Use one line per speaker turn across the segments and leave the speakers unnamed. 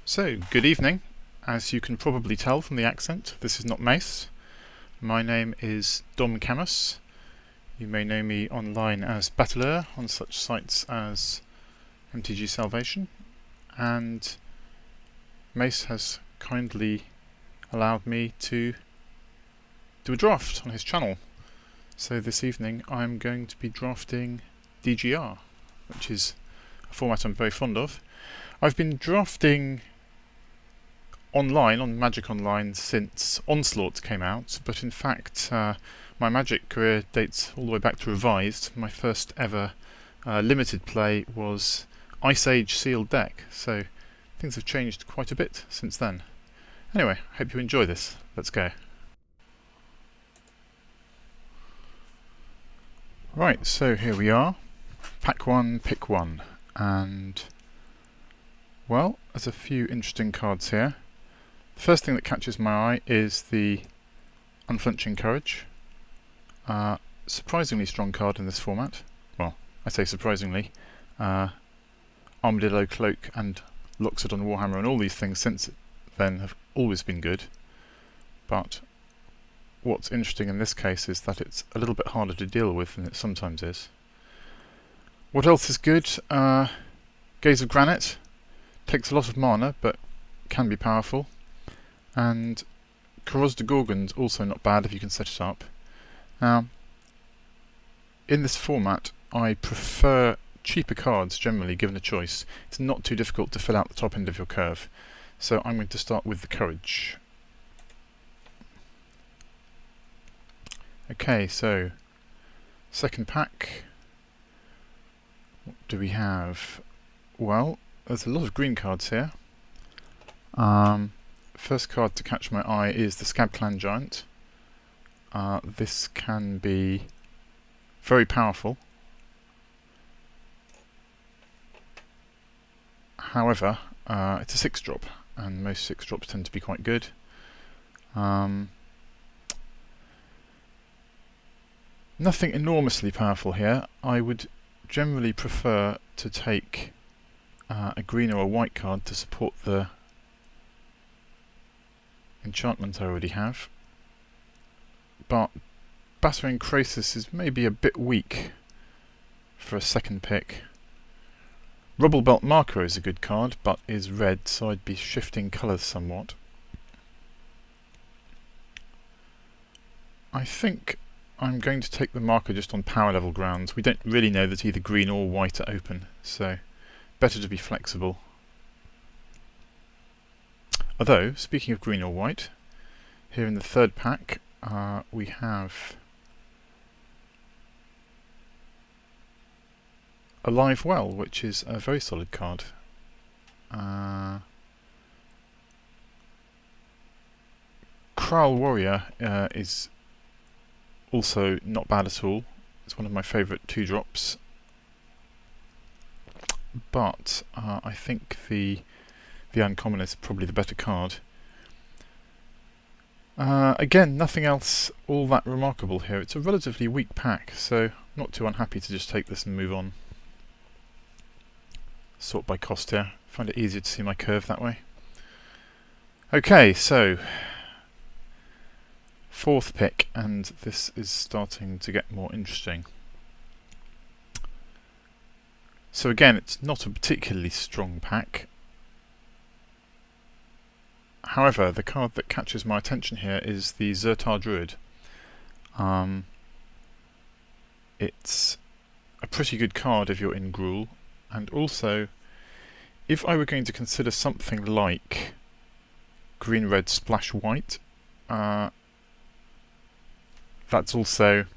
So, good evening. As you can probably tell from the accent, this is not Mace. My name is Dom Camus. You may know me online as Bateleur on such sites as MTG Salvation, and Mace has kindly allowed me to do a draft on his channel. So this evening I'm going to be drafting DGR, which is a format I'm very fond of. I've been drafting online, on Magic Online, since Onslaught came out, but in fact my Magic career dates all the way back to Revised. My first ever limited play was Ice Age sealed deck, so things have changed quite a bit since then. Anyway, I hope you enjoy this. Let's go. Right, so here we are. Pack 1, pick 1, and well, there's a few interesting cards here. The first thing that catches my eye is the Unflinching Courage. Surprisingly strong card in this format. Well, I say surprisingly. Armadillo Cloak and Loxodon Warhammer and all these things since then have always been good. But what's interesting in this case is that it's a little bit harder to deal with than it sometimes is. What else is good? Gaze of Granite. Takes a lot of mana, but can be powerful. And Corros de Gorgon's also not bad if you can set it up. Now, in this format, I prefer cheaper cards generally, given a choice. It's not too difficult to fill out the top end of your curve. So I'm going to start with the Courage. Okay, so second pack. What do we have? Well, there's a lot of green cards here. First card to catch my eye is the Scab Clan Giant. This can be very powerful. However, it's a 6-drop, and most 6-drops tend to be quite good. Nothing enormously powerful here. I would generally prefer to take a green or a white card to support the enchantment I already have, but Battering Krasis is maybe a bit weak for a second pick. Rubblebelt Marker is a good card, but is red, so I'd be shifting colours somewhat. I think I'm going to take the marker just on power level grounds. We don't really know that either green or white are open, so better to be flexible. Although, speaking of green or white, here in the third pack we have Alive Well, which is a very solid card. Kral Warrior is also not bad at all. It's one of my favourite 2-drops. But I think the uncommon is probably the better card. Again, nothing else all that remarkable here. It's a relatively weak pack, so not too unhappy to just take this and move on. Sort by cost here. Find it easier to see my curve that way. Okay, so fourth pick, and this is starting to get more interesting. So again, it's not a particularly strong pack. However, the card that catches my attention here is the Zertar Druid. It's a pretty good card if you're in Gruul, and also, if I were going to consider something like green-red splash white, that's also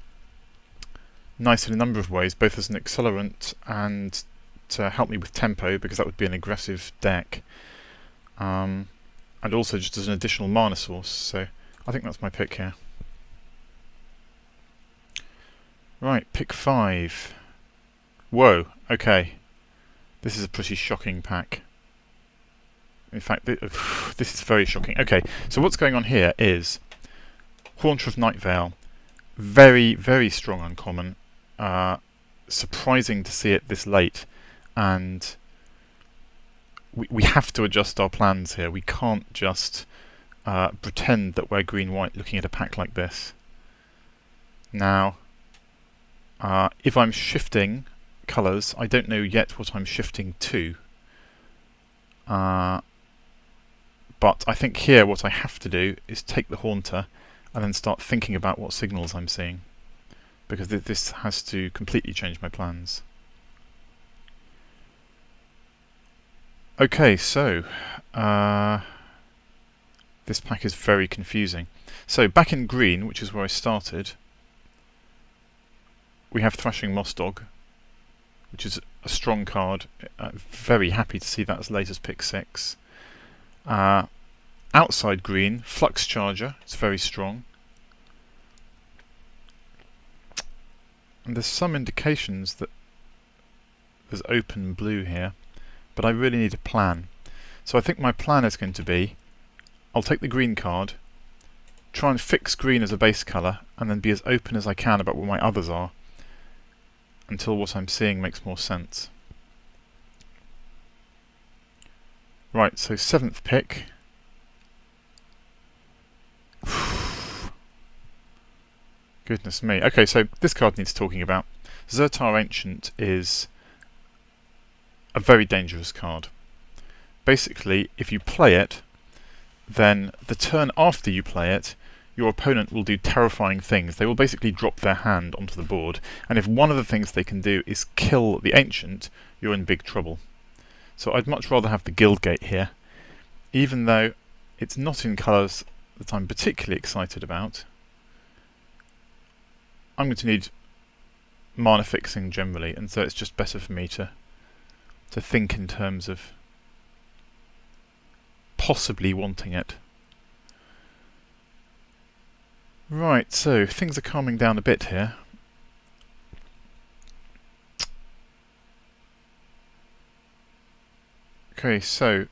nice in a number of ways, both as an accelerant and to help me with tempo, because that would be an aggressive deck. And also just as an additional mana source, so I think that's my pick here. Right, pick 5. Whoa, okay. This is a pretty shocking pack. In fact, this is very shocking. Okay, so what's going on here is Haunter of Nightvale. Very, very strong uncommon. Surprising to see it this late, and we have to adjust our plans here. We can't just pretend that we're green-white looking at a pack like this. Now, if I'm shifting colours, I don't know yet what I'm shifting to. But I think here what I have to do is take the Haunter and then start thinking about what signals I'm seeing, because this has to completely change my plans. Okay, so this pack is very confusing. So back in green, which is where I started, we have Thrashing Mossdog, which is a strong card. Very happy to see that as late as pick 6. Outside green, Flux Charger, it's very strong. And there's some indications that there's open blue here, but I really need a plan. So I think my plan is going to be, I'll take the green card, try and fix green as a base colour, and then be as open as I can about what my others are, until what I'm seeing makes more sense. Right, so 7th pick. Goodness me. Okay, so this card needs talking about. Zertar Ancient is a very dangerous card. Basically, if you play it, then the turn after you play it, your opponent will do terrifying things. They will basically drop their hand onto the board, and if one of the things they can do is kill the Ancient, you're in big trouble. So I'd much rather have the Guildgate here, even though it's not in colours that I'm particularly excited about. I'm going to need mana fixing generally, and so it's just better for me to think in terms of possibly wanting it. Right, so things are calming down a bit here. Okay, so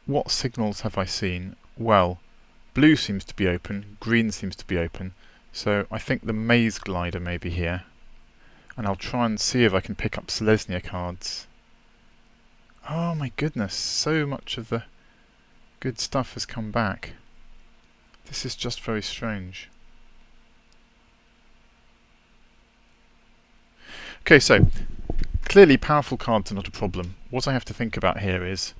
what signals have I seen? Well, blue seems to be open, green seems to be open, so I think the Maze Glider may be here. And I'll try and see if I can pick up Selesnya cards. Oh my goodness, so much of the good stuff has come back. This is just very strange. Okay, so clearly powerful cards are not a problem. What I have to think about here is,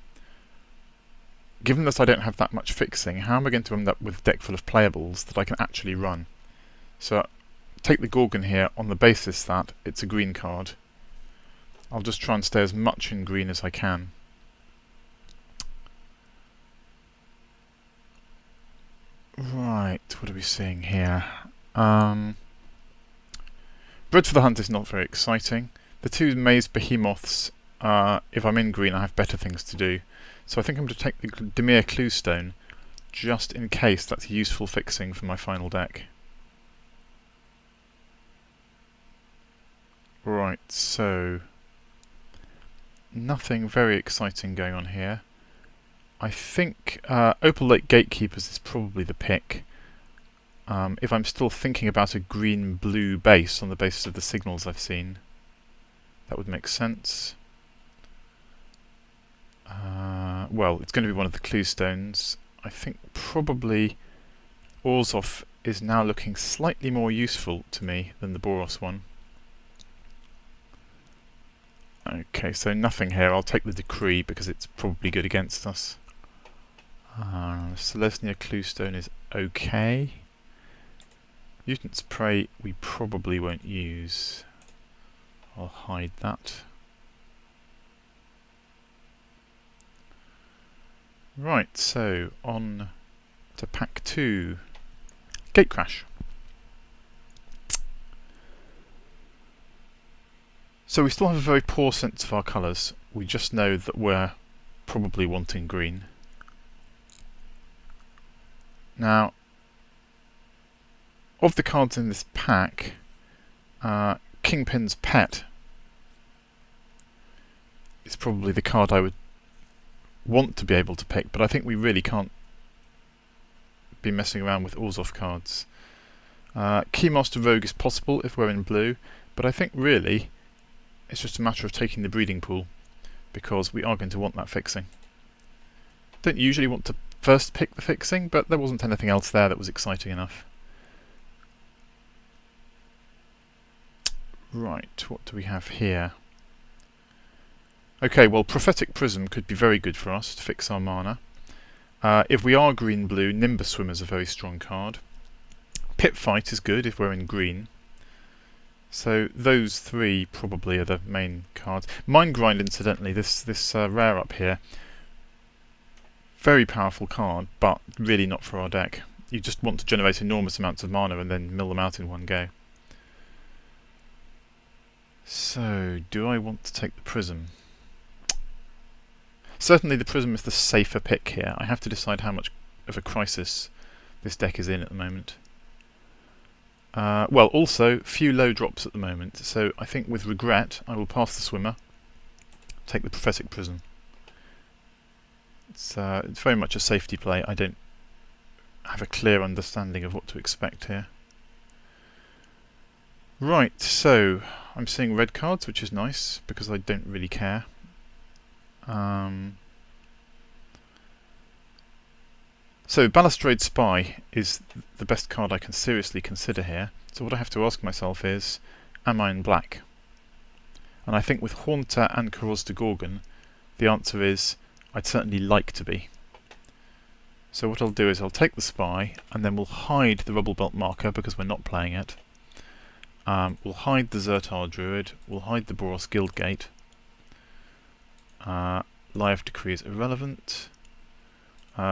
given that I don't have that much fixing, how am I going to end up with a deck full of playables that I can actually run? So take the Gorgon here on the basis that it's a green card. I'll just try and stay as much in green as I can. Right, what are we seeing here? Bread for the Hunt is not very exciting. The two Maze Behemoths, if I'm in green, I have better things to do. So I think I'm going to take the Dimir Cluestone, just in case that's a useful fixing for my final deck. Right, so nothing very exciting going on here. I think Opal Lake Gatekeepers is probably the pick. If I'm still thinking about a green-blue base on the basis of the signals I've seen, that would make sense. Well, it's going to be one of the Cluestones. I think probably Orzhov is now looking slightly more useful to me than the Boros one. Okay, so nothing here. I'll take the Decree because it's probably good against us. Selesnya Cluestone is okay. Mutant's Prey we probably won't use. I'll hide that. Right, so on to pack 2. Gatecrash. So we still have a very poor sense of our colours. We just know that we're probably wanting green. Now, of the cards in this pack, Kingpin's Pet is probably the card I would want to be able to pick, but I think we really can't be messing around with Orzhov cards. Keymaster Rogue is possible if we're in blue, but I think really it's just a matter of taking the breeding pool, because we are going to want that fixing. Don't usually want to first pick the fixing, but there wasn't anything else there that was exciting enough. Right, what do we have here? Okay, well, Prophetic Prism could be very good for us to fix our mana. If we are green-blue, Nimbus Swimmer is a very strong card. Pit Fight is good if we're in green. So those three probably are the main cards. Mind Grind, incidentally, this rare up here, very powerful card, but really not for our deck. You just want to generate enormous amounts of mana and then mill them out in one go. So, do I want to take the Prism? Certainly the Prism is the safer pick here. I have to decide how much of a crisis this deck is in at the moment. Well, also, few low drops at the moment, so I think with regret I will pass the Swimmer, take the Prophetic Prism. It's very much a safety play. I don't have a clear understanding of what to expect here. Right, so I'm seeing red cards, which is nice, because I don't really care. So Balustrade Spy is the best card I can seriously consider here. So what I have to ask myself is, am I in black? And I think with Haunter and Karos de Gorgon, the answer is, I'd certainly like to be. So what I'll do is I'll take the Spy, and then we'll hide the Rubble Belt marker, because we're not playing it. We'll hide the Zertar Druid, we'll hide the Boros Guildgate. Lie of Decree is irrelevant.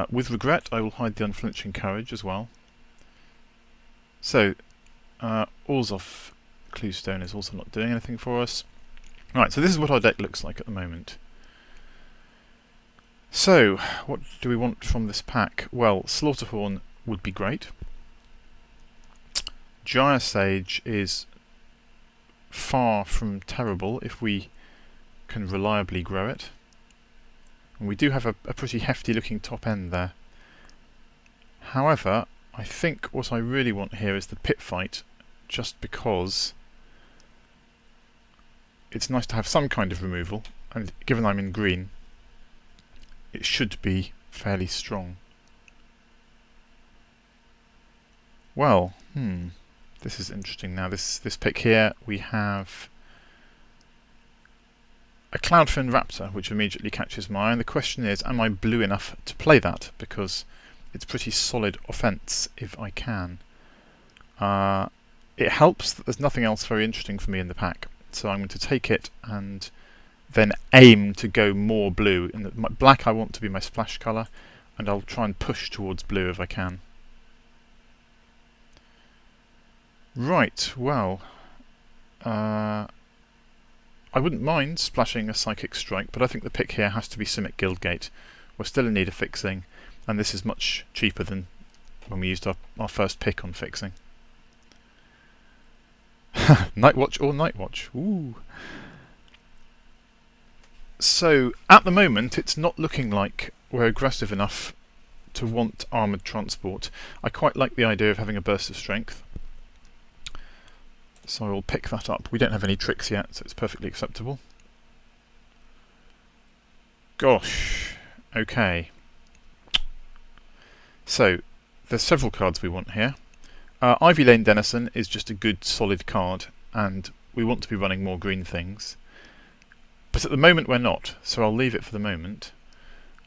With regret, I will hide the Unflinching Courage as well. So, Orzhov Cluestone is also not doing anything for us. Right, so this is what our deck looks like at the moment. So, what do we want from this pack? Well, Slaughterhorn would be great. Gyre Sage is far from terrible if we can reliably grow it. And we do have a pretty hefty looking top end there. However, I think what I really want here is the Pit Fight, just because it's nice to have some kind of removal, and given I'm in green, it should be fairly strong. Well, this is interesting now. This pick here, we have a Cloudfin Raptor, which immediately catches my eye, and the question is, am I blue enough to play that? Because it's pretty solid offence if I can. It helps that there's nothing else very interesting for me in the pack, so I'm going to take it and then aim to go more blue. In my black I want to be my splash colour, and I'll try and push towards blue if I can. Right, well, I wouldn't mind splashing a Psychic Strike, but I think the pick here has to be Simic Guildgate. We're still in need of fixing, and this is much cheaper than when we used our first pick on fixing. Nightwatch or Nightwatch. Ooh. So, at the moment, it's not looking like we're aggressive enough to want Armoured Transport. I quite like the idea of having a Burst of Strength, so I will pick that up. We don't have any tricks yet, so it's perfectly acceptable. Gosh, okay. So, there's several cards we want here. Ivy Lane Denizen is just a good, solid card, and we want to be running more green things. But at the moment we're not, so I'll leave it for the moment.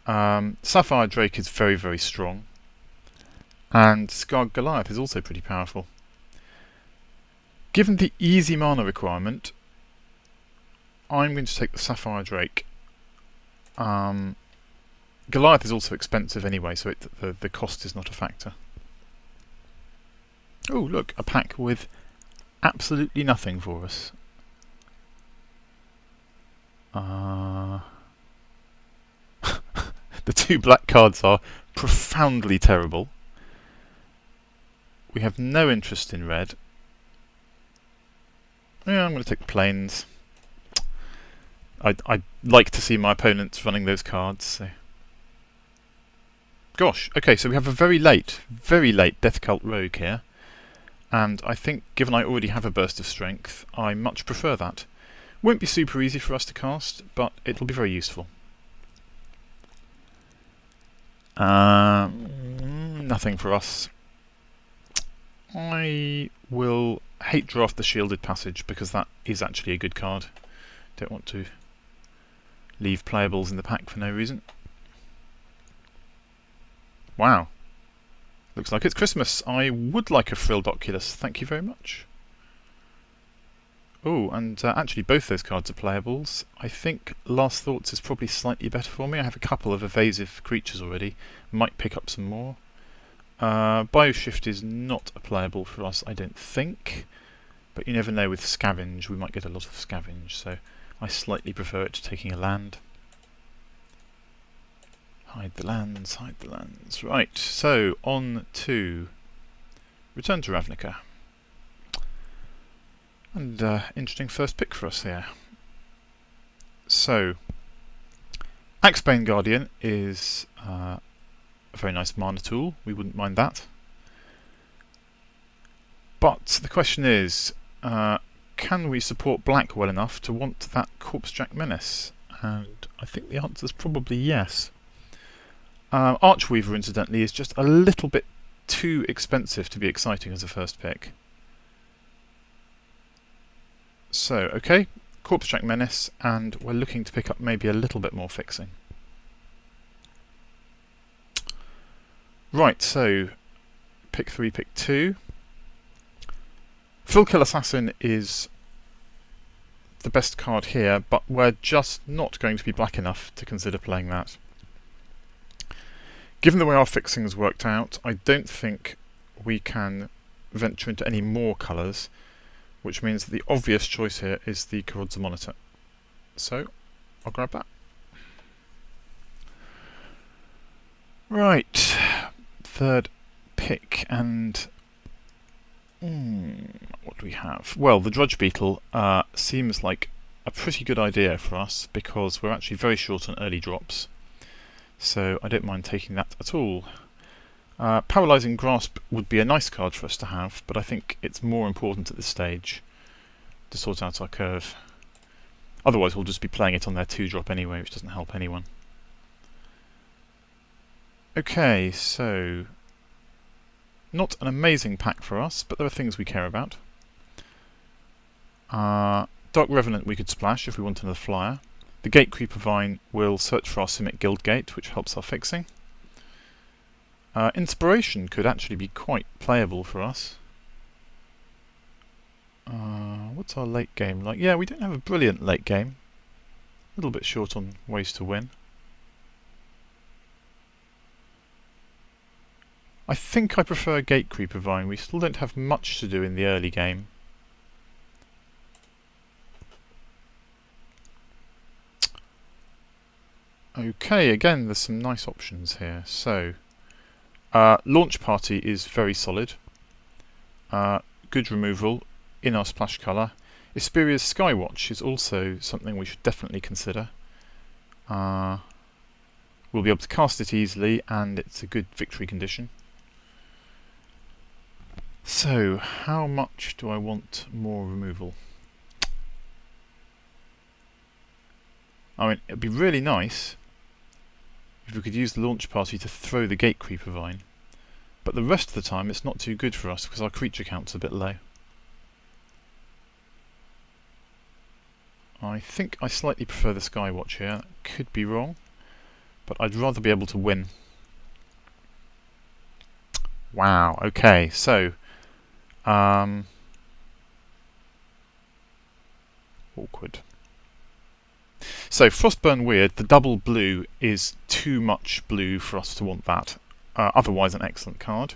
Sapphire Drake is very, very strong, and Skarg Goliath is also pretty powerful. Given the easy mana requirement, I'm going to take the Sapphire Drake. Goliath is also expensive anyway, so the cost is not a factor. Oh, look, a pack with absolutely nothing for us. The two black cards are profoundly terrible. We have no interest in red. Yeah, I'm going to take the plains. I'd like to see my opponents running those cards. So. Gosh, okay, so we have a very late Death Cult Rogue here. And I think, given I already have a Burst of Strength, I much prefer that. Won't be super easy for us to cast, but it'll be very useful. Nothing for us. I will hate draft the Shielded Passage because that is actually a good card. Don't want to leave playables in the pack for no reason. Wow. Looks like it's Christmas. I would like a Frilled Oculus. Thank you very much. Oh, and actually both those cards are playables. I think Last Thoughts is probably slightly better for me. I have a couple of evasive creatures already. Might pick up some more. Bioshift is not a playable for us, I don't think. But you never know, with Scavenge we might get a lot of Scavenge, so I slightly prefer it to taking a land. Hide the lands, hide the lands. Right, so on to Return to Ravnica. And interesting first pick for us here. So, Axebane Guardian is a very nice mana tool, we wouldn't mind that. But the question is, can we support black well enough to want that Corpsejack Menace? And I think the answer is probably yes. Archweaver, incidentally, is just a little bit too expensive to be exciting as a first pick. So, okay, Corpsejack Menace, and we're looking to pick up maybe a little bit more fixing. Right, so pick 3, pick 2. Frillkill Assassin is the best card here, but we're just not going to be black enough to consider playing that. Given the way our fixing's worked out, I don't think we can venture into any more colours, which means that the obvious choice here is the Karodza Monitor. So, I'll grab that. Right, third pick, and what do we have? Well, the Drudge Beetle seems like a pretty good idea for us because we're actually very short on early drops, so I don't mind taking that at all. Paralysing Grasp would be a nice card for us to have, but I think it's more important at this stage to sort out our curve. Otherwise we'll just be playing it on their 2-drop anyway, which doesn't help anyone. Okay, so not an amazing pack for us, but there are things we care about. Dark Revenant we could splash if we want another flyer. The Gatecreeper Vine will search for our Simic Guildgate, which helps our fixing. Inspiration could actually be quite playable for us. What's our late game like? Yeah, we don't have a brilliant late game. A little bit short on ways to win. I think I prefer Gatecreeper Vine. We still don't have much to do in the early game. Okay, again, there's some nice options here. So, Launch Party is very solid. Good removal in our splash colour. Isperia's Skywatch is also something we should definitely consider. We'll be able to cast it easily, and it's a good victory condition. So, how much do I want more removal? I mean, it'd be really nice if we could use the Launch Party to throw the Gatecreeper Vine, but the rest of the time it's not too good for us because our creature count's a bit low. I think I slightly prefer the Skywatch here. That could be wrong, but I'd rather be able to win. Wow, okay, so awkward. So, Frostburn Weird, the double blue is too much blue for us to want that. Otherwise an excellent card.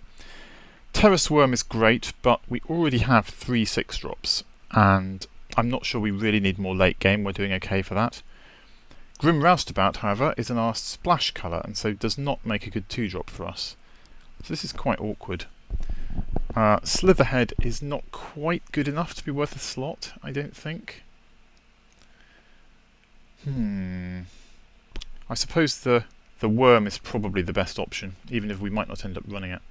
Terrace Worm is great, but we already have 3 6-drops, and I'm not sure we really need more late game. We're doing okay for that. Grim Roustabout, however, is in our splash colour, and so does not make a good 2-drop for us. So this is quite awkward. Slitherhead is not quite good enough to be worth a slot, I don't think. I suppose the worm is probably the best option, even if we might not end up running it.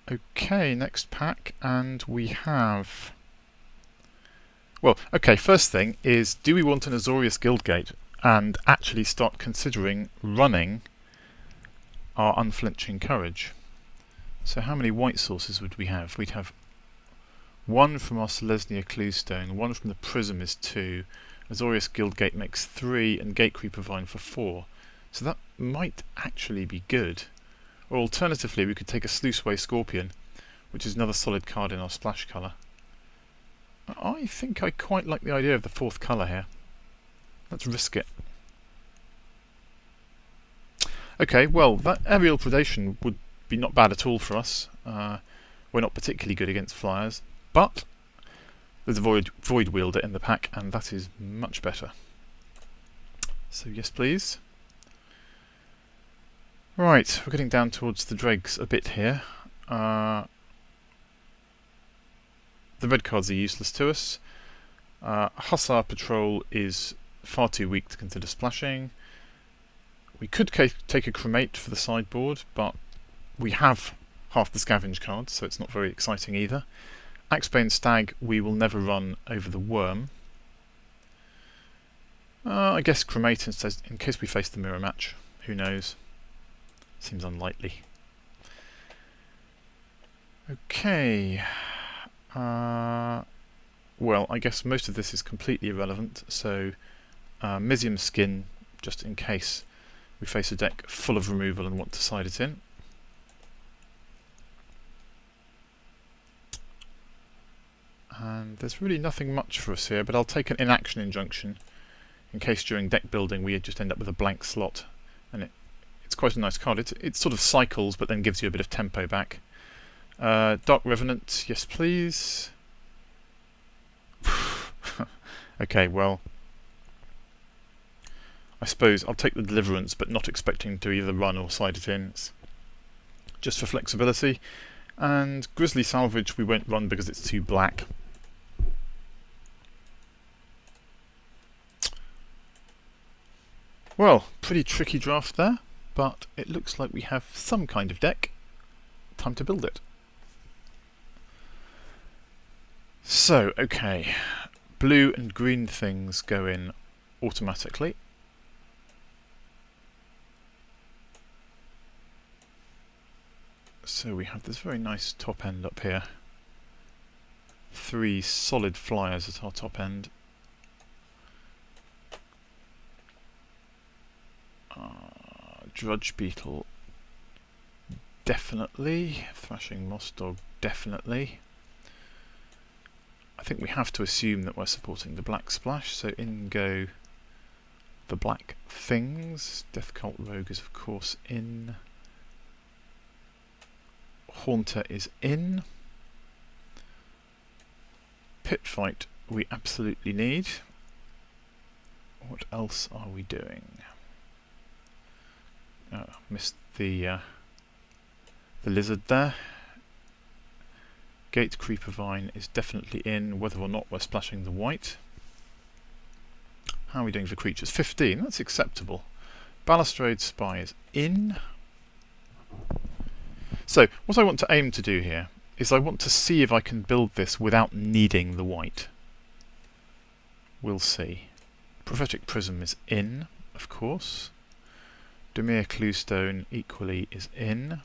Okay, next pack, and we have Well, okay, first thing is, do we want an Azorius Guildgate and actually start considering running our Unflinching Courage? So how many white sources would we have? We'd have one from our Selesnya Cluestone, one from the Prism is 2, Azorius Guildgate makes 3, and Gatecreeper Vine for 4. So that might actually be good. Or alternatively, we could take a Sluiceway Scorpion, which is another solid card in our splash colour. I think I quite like the idea of the 4th colour here. Let's risk it. Okay, well, that Aerial Predation would be not bad at all for us. We're not particularly good against flyers, but there's a Void Wielder in the pack, and that is much better. So yes, please. Right, we're getting down towards the dregs a bit here. The red cards are useless to us. Hussar Patrol is far too weak to consider splashing. We could take a Cremate for the sideboard, but we have half the Scavenge cards, so it's not very exciting either. Axebane Stag we will never run over the Worm. I guess Cremate instead, in case we face the mirror match. Who knows? Seems unlikely. Okay. Well, I guess most of this is completely irrelevant, so Mizium Skin, just in case we face a deck full of removal and want to side it in. And there's really nothing much for us here, but I'll take an Inaction Injunction, in case during deck building we just end up with a blank slot. And it's quite a nice card. It sort of cycles, but then gives you a bit of tempo back. Dark Revenant, yes please. Okay, well, I suppose I'll take the Deliverance, but not expecting to either run or side it in. It's just for flexibility. And Grizzly Salvage we won't run because it's too black. Well, pretty tricky draft there, but it looks like we have some kind of deck. Time to build it. So, okay, blue and green things go in automatically. So we have this very nice top end up here. 3 solid flyers at our top end. Drudge Beetle, definitely. Thrashing Moss Dog, definitely. I think we have to assume that we're supporting the black splash, so in go the black things. Death Cult Rogue is of course in. Haunter is in. Pit Fight we absolutely need. What else are we doing? Oh, missed the lizard there. Gatecreeper Vine is definitely in, whether or not we're splashing the white. How are we doing for creatures? 15, that's acceptable. Balustrade Spy is in. So, what I want to aim to do here is I want to see if I can build this without needing the white. We'll see. Prophetic Prism is in, of course. Dimir Cluestone equally is in.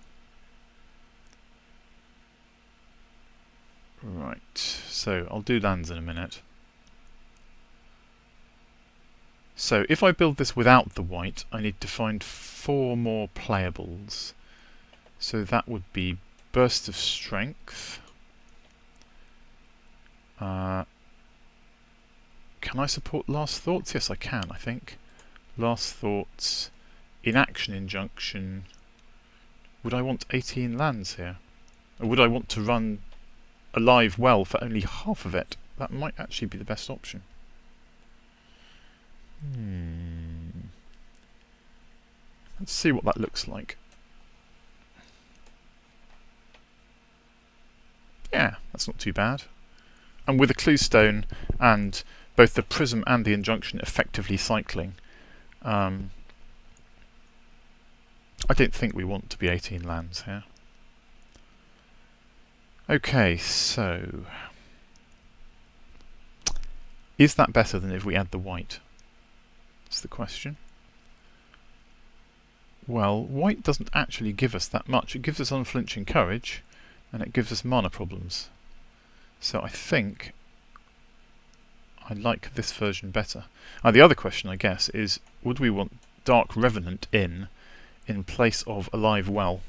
Right, so I'll do lands in a minute. So if I build this without the white, I need to find 4 more playables. So that would be Burst of Strength. Can I support Last Thoughts? Yes, I can, I think. Last Thoughts, Inaction Injunction. Would I want 18 lands here? Or would I want to run Alive Well for only half of it? That might actually be the best option. Let's see what that looks like. Yeah, that's not too bad. And with a Cluestone and both the Prism and the Injunction effectively cycling, I don't think we want to be 18 lands here. Okay, so Is that better than if we add the white? That's the question. Well, white doesn't actually give us that much. It gives us unflinching courage, and it gives us mana problems. So I think I like this version better. The other question, I guess, is would we want Dark Revenant in place of Alive Well?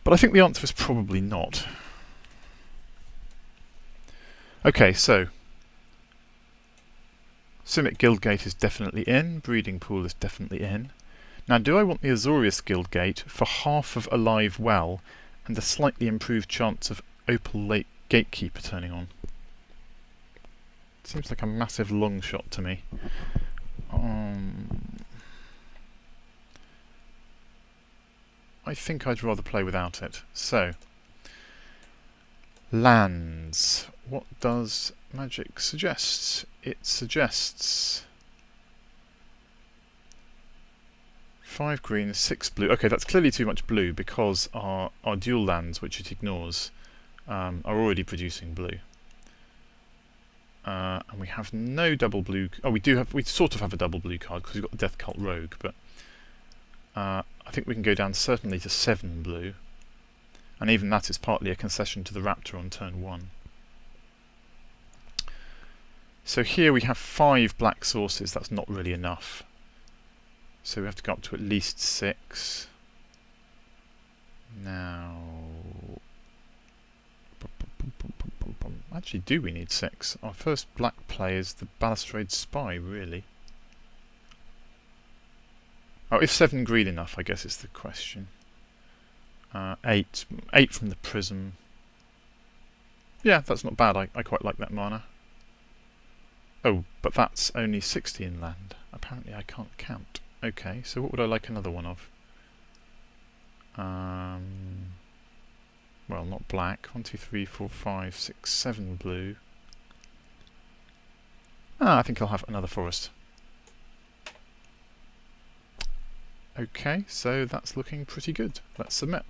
But I think the answer is probably not. Okay, so Simic Guildgate is definitely in, Breeding Pool is definitely in. Now, do I want the Azorius Guildgate for half of Alive Well and a slightly improved chance of Opal Lake Gatekeeper turning on? Seems like a massive long shot to me. I think I'd rather play without it. So, lands. What does Magic suggest? It suggests 5 green, 6 blue. Okay, that's clearly too much blue because our dual lands, which it ignores, are already producing blue. And we have no double blue. Oh, we sort of have a double blue card because we've got the Death Cult Rogue, but I think we can go down certainly to 7 blue. And even that is partly a concession to the Raptor on turn 1. So here we have 5 black sources. That's not really enough. So we have to go up to at least 6. Now, actually, do we need 6? Our first black play is the Balustrade Spy, really. Oh, is 7 green enough, I guess is the question. 8 from the Prism. Yeah, that's not bad. I quite like that mana. Oh, but that's only 16 land. Apparently I can't count. Okay, so what would I like another one of? Well, not black. 1, 2, 3, 4, 5, 6, 7 blue. I think I'll have another forest. Okay, so that's looking pretty good. Let's submit.